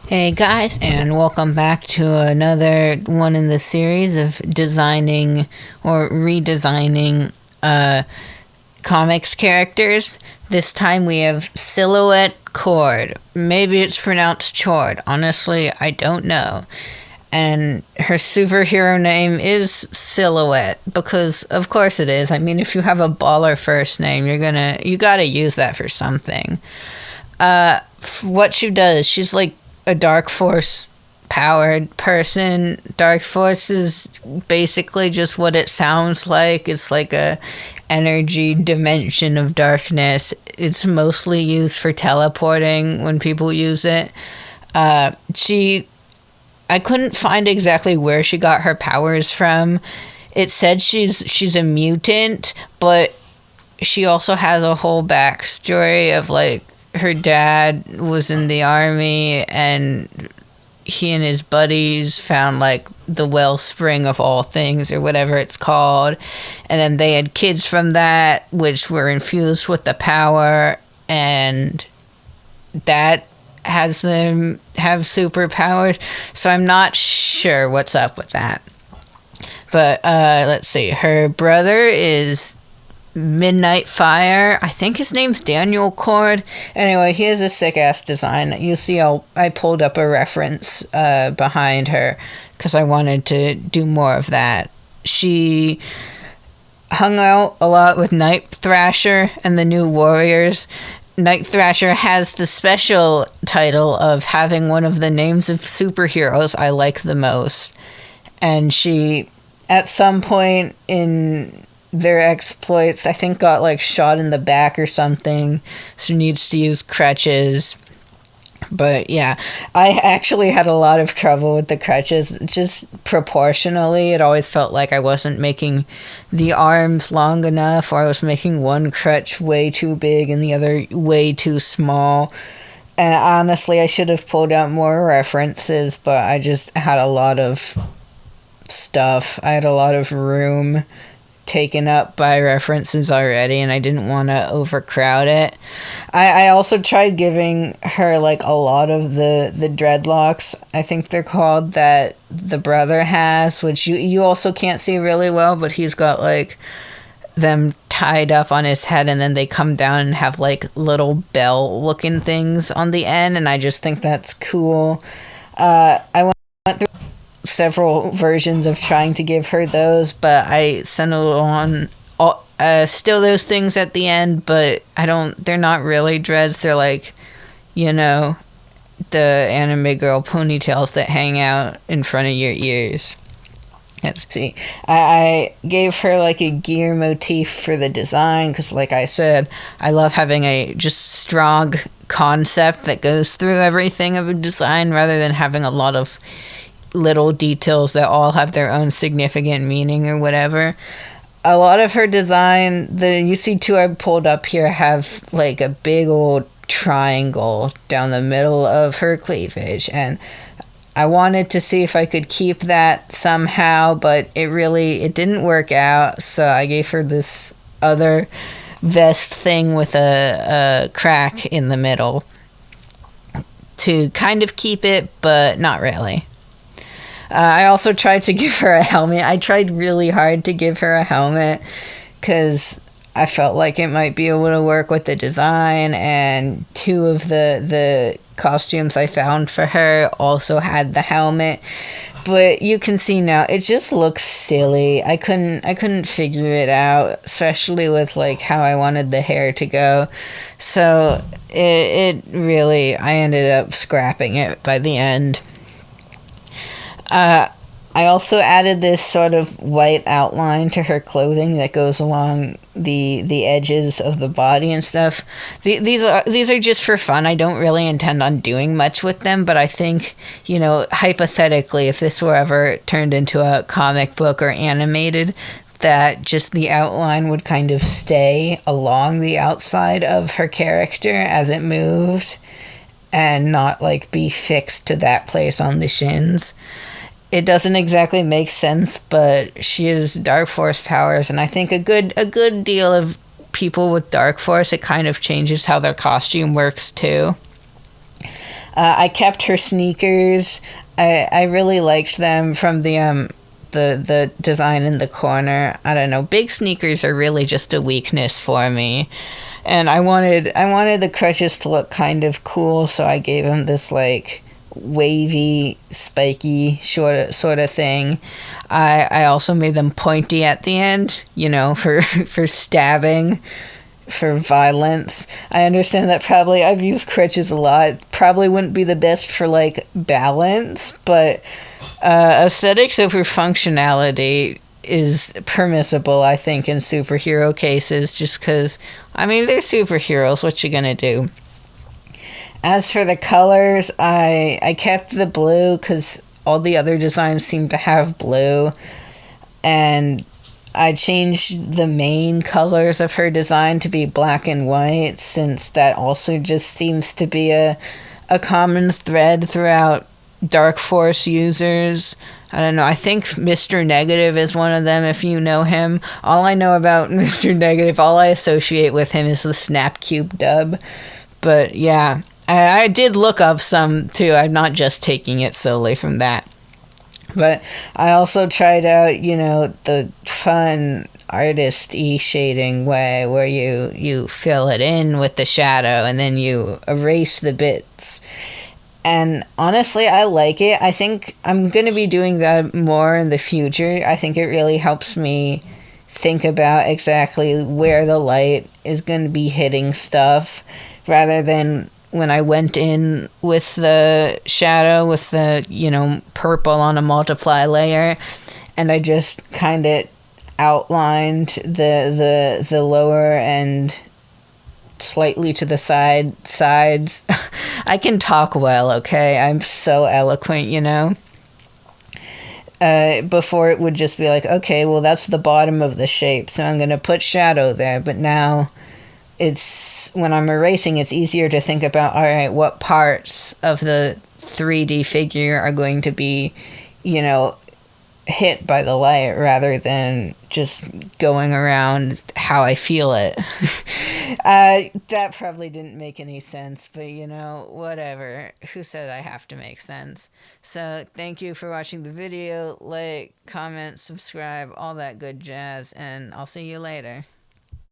Hey guys, and welcome back to another one in the series of designing or redesigning comics characters. This time we have Silhouette Cord. Maybe it's pronounced Chord. Honestly, I don't know. And her superhero name is Silhouette because of course it is. I mean, if you have a baller first name, you gotta use that for something. What she does, she's like a dark force powered person. Dark force is basically just what it sounds like. It's like a energy dimension of darkness. It's mostly used for teleporting when people use it. I couldn't find exactly where she got her powers from. It said she's a mutant, but she also has a whole backstory of like her dad was in the army and he and his buddies found like the wellspring of all things or whatever it's called, and then they had kids from that which were infused with the power, and that has them have superpowers. So I'm not sure what's up with that, but let's see, her brother is Midnight Fire. I think his name's Daniel Cord. Anyway, he has a sick ass design. You see, I pulled up a reference behind her because I wanted to do more of that. She hung out a lot with Night Thrasher and the New Warriors. Night Thrasher has the special title of having one of the names of superheroes I like the most. And she, at some point in their exploits, I think got like shot in the back or something, so needs to use crutches. But yeah, I actually had a lot of trouble with the crutches. Just proportionally, it always felt like I wasn't making the arms long enough, or I was making one crutch way too big and the other way too small. And honestly, I should have pulled out more references, but I just had a lot of stuff. I had a lot of room taken up by references already, and I didn't want to overcrowd it. I also tried giving her like a lot of the dreadlocks, I think they're called, that the brother has, which you also can't see really well, but he's got like them tied up on his head and then they come down and have like little bell looking things on the end, and I just think that's cool. I went through several versions of trying to give her those, but I settled on still those things at the end, but they're not really dreads. They're like, the anime girl ponytails that hang out in front of your ears. Let's see. I gave her like a gear motif for the design because, like I said, I love having a just strong concept that goes through everything of a design rather than having a lot of little details that all have their own significant meaning or whatever. A lot of her design, you see two I pulled up here, have like a big old triangle down the middle of her cleavage, and I wanted to see if I could keep that somehow, but it didn't work out, so I gave her this other vest thing with a crack in the middle to kind of keep it, but not really. I also tried to give her a helmet. I tried really hard to give her a helmet because I felt like it might be able to work with the design, and two of the costumes I found for her also had the helmet. But you can see now, it just looks silly. I couldn't figure it out, especially with like how I wanted the hair to go. So it really, I ended up scrapping it by the end. I also added this sort of white outline to her clothing that goes along the edges of the body and stuff. These are just for fun. I don't really intend on doing much with them, but I think, hypothetically, if this were ever turned into a comic book or animated, that just the outline would kind of stay along the outside of her character as it moved and not like be fixed to that place on the shins. It doesn't exactly make sense, but she has dark force powers, and I think a good deal of people with dark force, it kind of changes how their costume works too. I kept her sneakers. I really liked them from the design in the corner. I don't know. Big sneakers are really just a weakness for me. And I wanted the crutches to look kind of cool, so I gave him this like wavy, spiky sort of thing. I also made them pointy at the end, for for stabbing, for violence. I understand that probably I've used crutches a lot. Probably wouldn't be the best for like balance, but aesthetics over functionality is permissible, I think, in superhero cases, just because, I mean, they're superheroes. What you gonna do? As for the colors, I kept the blue because all the other designs seem to have blue, and I changed the main colors of her design to be black and white, since that also just seems to be a common thread throughout Dark Force users. I don't know. I think Mr. Negative is one of them, if you know him. All I know about Mr. Negative, all I associate with him is the Snapcube dub. But yeah, I did look up some too. I'm not just taking it solely from that. But I also tried out, the fun artist-y shading way where you fill it in with the shadow and then you erase the bits. And honestly, I like it. I think I'm going to be doing that more in the future. I think it really helps me think about exactly where the light is going to be hitting stuff rather than when I went in with the shadow with the, purple on a multiply layer, and I just kind of outlined the lower and slightly to the sides. I can talk well, okay? I'm so eloquent. Before it would just be like, okay, well, that's the bottom of the shape, so I'm going to put shadow there. But now it's, when I'm erasing, it's easier to think about, all right, what parts of the 3D figure are going to be, hit by the light rather than just going around how I feel it. That probably didn't make any sense, but whatever. Who said I have to make sense? So thank you for watching the video. Like, comment, subscribe, all that good jazz, and I'll see you later.